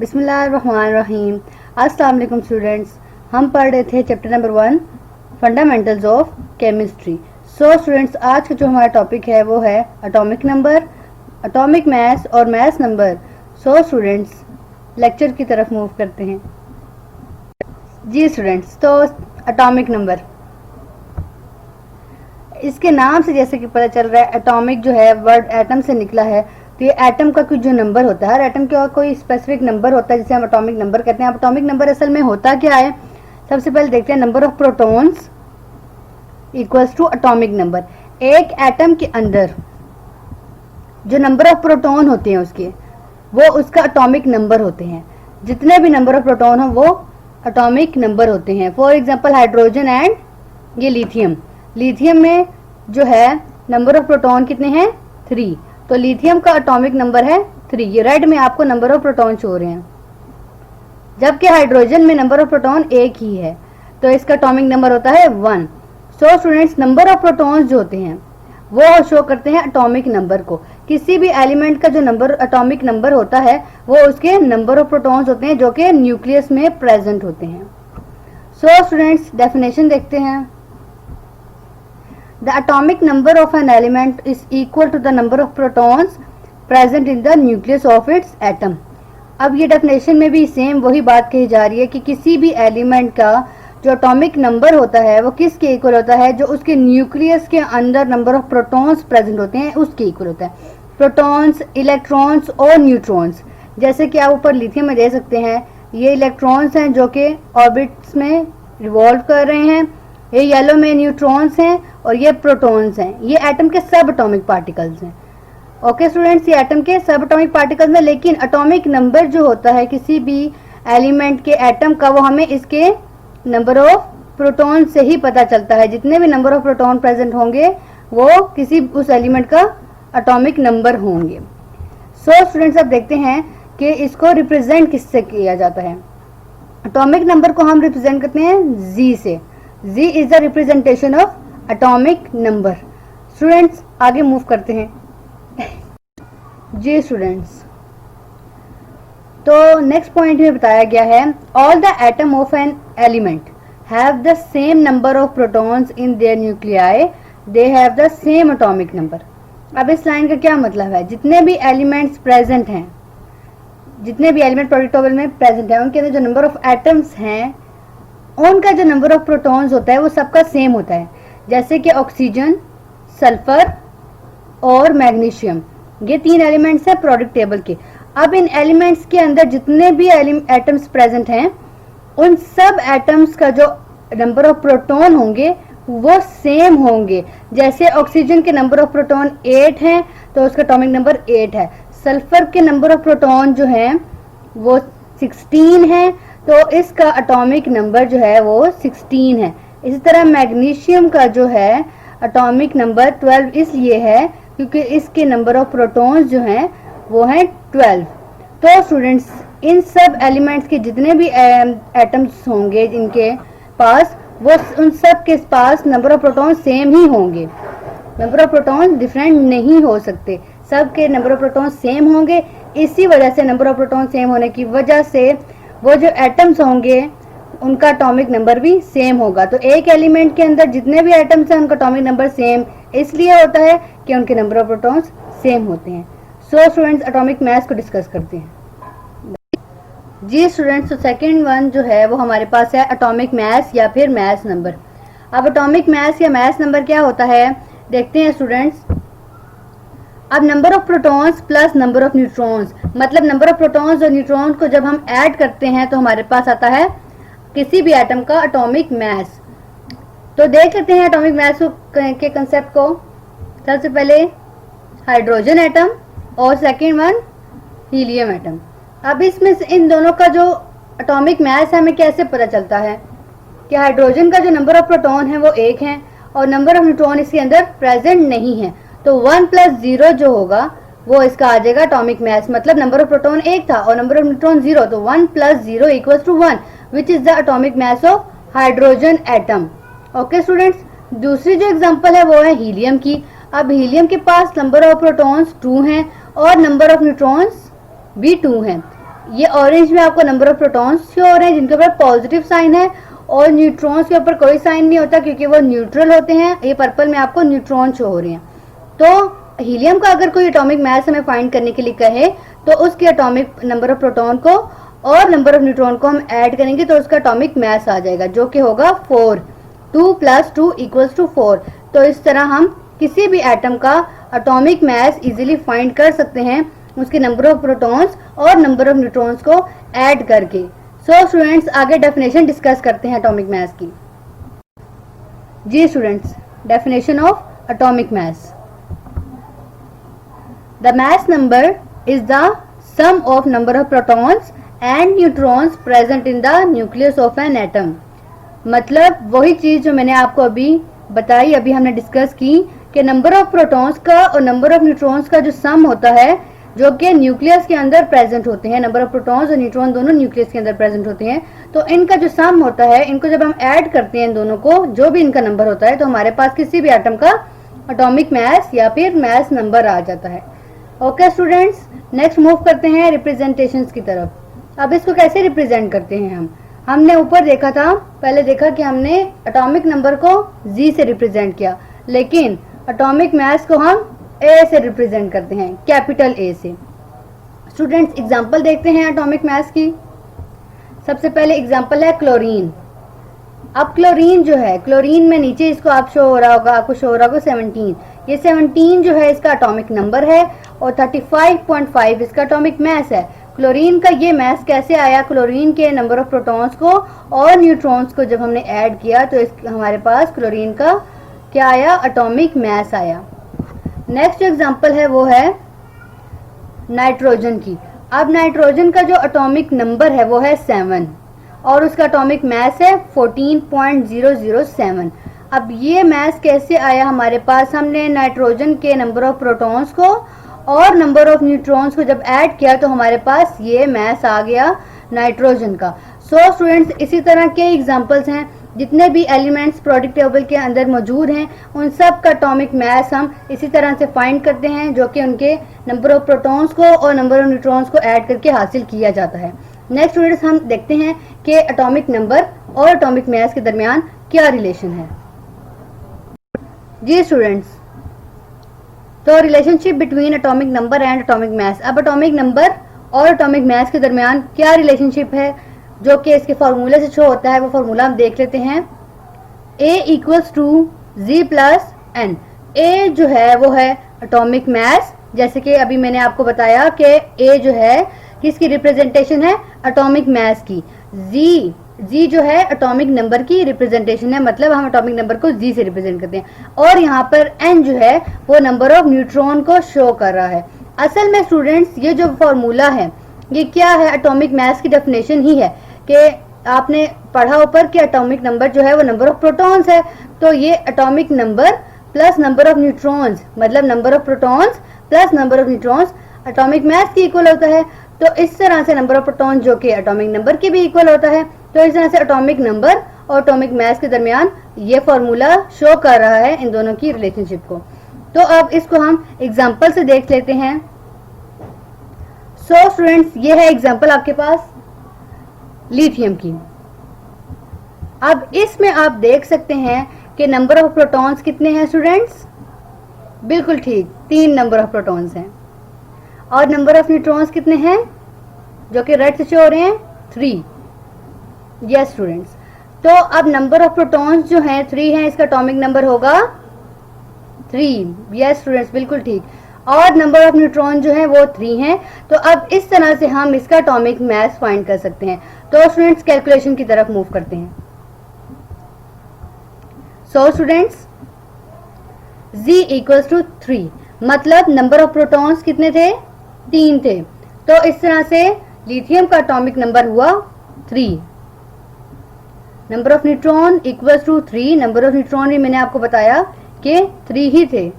बिस्मिल्लाहिर्रहमानिर्रहीम। अस्सलाम वालेकुम स्टूडेंट्स, हम पढ़ रहे थे chapter number 1 fundamentals of chemistry. So students, आज का जो हमारा टॉपिक है वो है एटॉमिक नंबर, एटॉमिक मास और mass number. So students, lecture की तरफ मूव करते हैं। जी स्टूडेंट्स, तो एटॉमिक नंबर, इसके नाम से जैसे कि पता चल रहा है, एटॉमिक जो है वर्ड एटम से निकला है। तो ये एटम का कुछ जो नंबर होता है, हर एटम का कोई स्पेसिफिक नंबर होता है जिसे हम एटॉमिक नंबर कहते हैं। एटॉमिक नंबर असल में होता क्या है, सबसे पहले देखते हैं। Number of protons equals to atomic number. एक एटम के अंदर जो नंबर ऑफ प्रोटॉन होते हैं उसके, वो उसका एटॉमिक नंबर होते हैं। जितने भी नंबर ऑफ प्रोटॉन हो वो एटॉमिक नंबर होते हैं। फॉर एग्जांपल हाइड्रोजन एंड ये लिथियम। लिथियम में जो है नंबर ऑफ प्रोटॉन कितने हैं, 3। तो लिथियम का एटॉमिक नंबर है 3। ये रेड में आपको नंबर ऑफ प्रोटॉन शो हो रहे हैं, जबकि हाइड्रोजन में नंबर ऑफ प्रोटॉन एक ही है, तो इसका एटॉमिक नंबर होता है 1। So students, number of protons जो होते हैं वो शो करते हैं एटॉमिक नंबर को। किसी भी एलिमेंट का जो नंबर एटॉमिक नंबर होता है वो उसके नंबर ऑफ प्रोटॉन्स होते हैं जो कि न्यूक्लियस में प्रेजेंट होते हैं। सो स्टूडेंट्स, डेफिनेशन देखते हैं। The atomic number of an element is equal to the number of protons present in the nucleus of its atom। अब ये डेफिनेशन में भी सेम वही बात कही जा रही है कि किसी भी एलिमेंट का जो एटॉमिक नंबर होता है वो किसके इक्वल होता है, जो उसके न्यूक्लियस के अंदर नंबर ऑफ प्रोटॉन्स प्रेजेंट होते हैं उसके इक्वल होता है। प्रोटॉन्स, इलेक्ट्रॉन्स और न्यूट्रॉन्स, जैसे कि आप ऊपर लिथियम में दे सकते हैं, ये इलेक्ट्रॉन्स हैं जो कि ऑर्बिट्स में रिवॉल्व कर रहे हैं। ये येलो में न्यूट्रॉन्स हैं और ये प्रोटॉन्स हैं। ये एटम के सब एटॉमिक पार्टिकल्स हैं। ओके स्टूडेंट्स, ये एटम के सब एटॉमिक पार्टिकल्स हैं, लेकिन एटॉमिक नंबर जो होता है किसी भी एलिमेंट के एटम का, वो हमें इसके नंबर ऑफ प्रोटॉन से ही पता चलता है। जितने भी नंबर ऑफ प्रोटॉन प्रेजेंट होंगे वो किसी उस एलिमेंट का एटॉमिक नंबर होंगे। सो स्टूडेंट्स, अब देखते हैं कि इसको रिप्रेजेंट किससे किया जाता है। एटॉमिक नंबर को हम रिप्रेजेंट करते हैं जी से। Z is the representation of atomic number। Students, आगे मूव करते हैं। जी स्टूडेंट्स, तो नेक्स्ट पॉइंट में बताया गया है, all the atom of an element have the same number of protons in their nuclei, they have the same atomic number. अब इस लाइन का क्या मतलब है, जितने भी एलिमेंट्स प्रेजेंट हैं, जितने भी एलिमेंट प्रोडक्ट टेबल में प्रेजेंट है, उनके अंदर जो नंबर ऑफ एटम्स हैं उनका जो नंबर ऑफ प्रोटॉन्स होता है वो सबका सेम होता है। जैसे कि ऑक्सीजन, सल्फर और मैग्नीशियम, ये 3 एलिमेंट्स हैं प्रोडक्ट टेबल के। अब इन एलिमेंट्स के अंदर जितने भी एटम्स प्रेजेंट हैं उन सब एटम्स का जो नंबर ऑफ प्रोटॉन होंगे वो सेम होंगे। जैसे ऑक्सीजन के नंबर ऑफ प्रोटॉन 8 हैं तो उसका एटॉमिक नंबर 8 है। सल्फर के नंबर ऑफ प्रोटॉन जो हैं वो 16 है, तो इसका एटॉमिक नंबर जो है वो 16 है। इसी तरह मैग्नीशियम का जो है एटॉमिक नंबर 12 इसलिए है क्योंकि इसके नंबर ऑफ प्रोटॉन्स जो हैं वो हैं 12। तो स्टूडेंट्स, इन सब एलिमेंट्स के जितने भी एटम्स होंगे इनके पास, वो उन सब के पास नंबर ऑफ प्रोटॉन सेम ही होंगे। नंबर ऑफ प्रोटॉन डिफरेंट नहीं हो सकते, सबके नंबर ऑफ प्रोटॉन सेम होंगे। इसी वजह से नंबर ऑफ प्रोटॉन सेम होने की वजह से वो जो एटम्स होंगे उनका एटॉमिक नंबर भी सेम होगा। तो एक एलिमेंट के अंदर जितने भी एटम्स हैं उनका एटॉमिक नंबर सेम इसलिए होता है कि उनके नंबर ऑफ प्रोटॉन्स सेम होते हैं। सो स्टूडेंट्स, एटॉमिक मास को डिस्कस करते हैं। जी स्टूडेंट्स, तो सेकंड वन जो है वो हमारे पास है एटॉमिक मास या फिर मास नंबर। अब एटॉमिक मास या मास नंबर क्या होता है देखते हैं स्टूडेंट्स। अब number of protons plus number of neutrons, मतलब नंबर ऑफ प्रोटॉन्स और न्यूट्रॉन्स को जब हम ऐड करते हैं तो हमारे पास आता है किसी भी एटम का एटॉमिक मास। तो देख लेते हैं एटॉमिक मास के कंसेप्ट को। सबसे पहले हाइड्रोजन एटम और सेकंड वन हीलियम एटम। अब इसमें से इन दोनों का जो एटॉमिक मास है हमें कैसे पता चलता है कि हाइड्रोजन का जो नंबर ऑफ प्रोटॉन है वो 1 है और नंबर ऑफ न्यूट्रॉन इसके अंदर प्रेजेंट नहीं है। तो 1 + 0 जो होगा वो इसका आ जाएगा एटॉमिक मास। मतलब नंबर ऑफ प्रोटॉन 1 था और नंबर ऑफ न्यूट्रॉन 0, तो 1 + 0 = 1, which is the atomic mass of hydrogen atom. Okay students, दूसरी जो एग्जांपल है वो है हीलियम की। अब हीलियम के पास नंबर ऑफ प्रोटॉन्स 2 हैं और नंबर ऑफ न्यूट्रॉन्स भी 2 हैं। ये ऑरेंज में आपको नंबर ऑफ प्रोटॉन्स शो हो रहे हैं जिनके ऊपर पॉजिटिव साइन है, और न्यूट्रॉन्स के ऊपर कोई साइन नहीं होता क्योंकि वो न्यूट्रल होते हैं। ये पर्पल में आपको न्यूट्रॉन शो हो रहे हैं। तो हीलियम का अगर कोई एटॉमिक मास हमें फाइंड करने के लिए कहे तो उसके एटॉमिक नंबर ऑफ प्रोटॉन को और नंबर ऑफ न्यूट्रॉन को हम ऐड करेंगे तो उसका एटॉमिक मास आ जाएगा जो कि होगा 4। 2 + 2 = 4। तो इस तरह हम किसी भी एटम का एटॉमिक मास इजीली फाइंड कर सकते हैं उसके नंबर ऑफ प्रोटॉन्स और नंबर ऑफ न्यूट्रॉन्स को ऐड करके। सो स्टूडेंट्स, आगे डेफिनेशन डिस्कस करते हैं एटॉमिक मास की। जी students, definition of atomic mass. The mass number is the sum of number of protons and neutrons present in the nucleus of an atom. मतलब वही चीज जो मैंने आपको अभी बताई, अभी हमने डिस्कस की कि नंबर ऑफ प्रोटॉन्स का और नंबर ऑफ न्यूट्रॉन्स का जो सम होता है जो कि न्यूक्लियस के अंदर प्रेजेंट होते हैं, नंबर ऑफ प्रोटॉन्स और न्यूट्रॉन दोनों न्यूक्लियस के अंदर प्रेजेंट होते हैं, तो इनका जो सम होता है, इनको जब हम ऐड करते हैं इन दोनों को, जो भी इनका नंबर होता है, तो हमारे पास किसी भी एटम का एटॉमिक मास या फिर मास नंबर आ जाता है। ओके स्टूडेंट्स, नेक्स्ट मूव करते हैं रिप्रेजेंटेशंस की तरफ। अब इसको कैसे रिप्रेजेंट करते हैं हमने ऊपर देखा था, पहले देखा कि हमने एटॉमिक नंबर को जी से रिप्रेजेंट किया, लेकिन एटॉमिक मास को हम ए से रिप्रेजेंट करते हैं, कैपिटल ए से। स्टूडेंट्स, एग्जांपल देखते हैं एटॉमिक मास की। सबसे पहले एग्जांपल है क्लोरीन। अब क्लोरीन जो है, क्लोरीन में नीचे इसको आप शो हो रहा होगा, आपको शो हो रहा होगा 17। ये 17 जो है इसका एटॉमिक नंबर है और 35.5 इसका एटॉमिक मास है। क्लोरीन का ये मास कैसे आया? क्लोरीन के नंबर ऑफ प्रोटॉन्स को और न्यूट्रॉन्स को जब हमने ऐड किया तो हमारे पास क्लोरीन का क्या आया? एटॉमिक मास आया। नेक्स्ट एग्जांपल है वो है नाइट्रोजन की। अब नाइट्रोजन का जो एटॉमिक नंबर है वो है 7 और उसका एटॉमिक मास है 14.007। अब ये मास कैसे आया हमारे पास? हमने नाइट्रोजन के नंबर ऑफ प्रोटॉन्स को और नंबर ऑफ न्यूट्रॉन्स को जब ऐड किया तो हमारे पास ये मास आ गया नाइट्रोजन का। सो स्टूडेंट्स, इसी तरह के एग्जांपल्स हैं, जितने भी एलिमेंट्स प्रोडक्ट टेबल के अंदर मौजूद हैं उन सब का एटॉमिक मास हम इसी तरह से फाइंड करते हैं, जो कि उनके नंबर ऑफ प्रोटॉन्स को और नंबर ऑफ न्यूट्रॉन्स को ऐड करके हासिल किया जाता है। नेक्स्ट स्टूडेंट्स, हम देखते हैं कि एटॉमिक नंबर और एटॉमिक मास के दरमियान क्या रिलेशन है। जी स्टूडेंट्स, तो relationship between atomic number and atomic mass. अब एटॉमिक नंबर और एटॉमिक मास के दरमियान क्या रिलेशनशिप है जो कि इसके फॉर्मूले से शो होता है, वो फॉर्मूला हम देख लेते हैं। A = G + N। A जो है वो है एटॉमिक मास, जैसे कि अभी मैंने आपको बताया कि A जो है किसकी रिप्रेजेंटेशन है? एटॉमिक मास की। G जो है एटॉमिक नंबर की रिप्रेजेंटेशन है, मतलब हम एटॉमिक नंबर को G से रिप्रेजेंट करते हैं। और यहाँ पर N जो है वो नंबर ऑफ न्यूट्रॉन को शो कर रहा है। असल में स्टूडेंट्स, ये जो फॉर्मूला है ये क्या है? एटॉमिक मास की डेफिनेशन ही है कि आपने पढ़ा ऊपर कि एटॉमिक नंबर जो है वो नंबर ऑफ प्रोटॉन्स है, तो ये atomic number plus number of neutrons, मतलब number of protons plus number of neutrons atomic mass की इक्वल होता है। तो इस तरह से नंबर ऑफ प्रोटॉन्स जो कि एटॉमिक नंबर के भी इक्वल होता है, तो इस तरह से एटॉमिक नंबर और एटॉमिक मास के दरमियान ये फॉर्मूला शो कर रहा है इन दोनों की रिलेशनशिप को। तो अब इसको हम एग्जाम्पल से देख लेते हैं। सो स्टूडेंट्स, ये है एग्जाम्पल आपके पास लिथियम की। अब इसमें आप देख सकते हैं कि नंबर ऑफ प्रोटॉन्स कितने हैं स्टूडेंट्स? बिल्कुल ठीक, 3 नंबर ऑफ प्रोटॉन्स हैं। और नंबर ऑफ न्यूट्रॉन्स कितने हैं जो कि रेड से शो हो रहे हैं? 3। यस स्टूडेंट्स, तो अब नंबर ऑफ प्रोटॉन्स जो हैं 3 हैं, इसका एटॉमिक नंबर होगा 3। यस स्टूडेंट्स, बिल्कुल ठीक। और नंबर ऑफ न्यूट्रॉन जो है वो 3 हैं। तो अब इस तरह से हम इसका एटॉमिक मास फाइंड कर सकते हैं। तो स्टूडेंट्स, कैलकुलेशन की तरफ मूव करते हैं। सो स्टूडेंट्स, Z = 3, मतलब नंबर ऑफ प्रोटॉन्स कितने थे? 3 थे। तो इस तरह से लिथियम का एटॉमिक नंबर हुआ 3। Number of neutron = 3। Number of neutron भी मैंने आपको बताया कि 3 ही थे।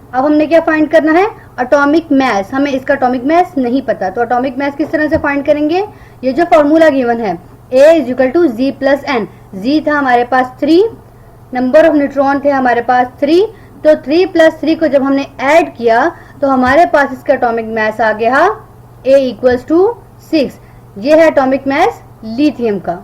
अब हमने क्या फाइंड करना है? Atomic mass. हमें इसका एटॉमिक मास नहीं पता, तो एटॉमिक मास किस तरह से फाइंड करेंगे? ये जो फॉर्मूला गिवन है, A = G + N। G था हमारे पास 3, नंबर ऑफ न्यूट्रॉन थे हमारे पास 3, तो 3 + 3 को जब हमने ऐड किया तो हमारे पास इसका एटॉमिक मास आ गया A = 6 ये है एटॉमिक मास लिथियम का।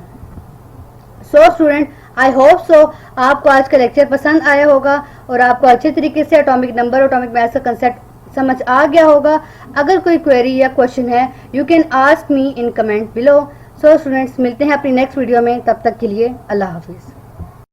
So student I hope so आपको आज का लेक्चर पसंद आया होगा और आपको अच्छे तरीके से एटॉमिक नंबर और एटॉमिक मास का कंसेप्ट समझ आ गया होगा। अगर कोई क्वेरी या क्वेश्चन है you can ask me in comment below. So students मिलते हैं अपनी नेक्स्ट वीडियो में, तब तक के लिए अल्लाह हाफिज।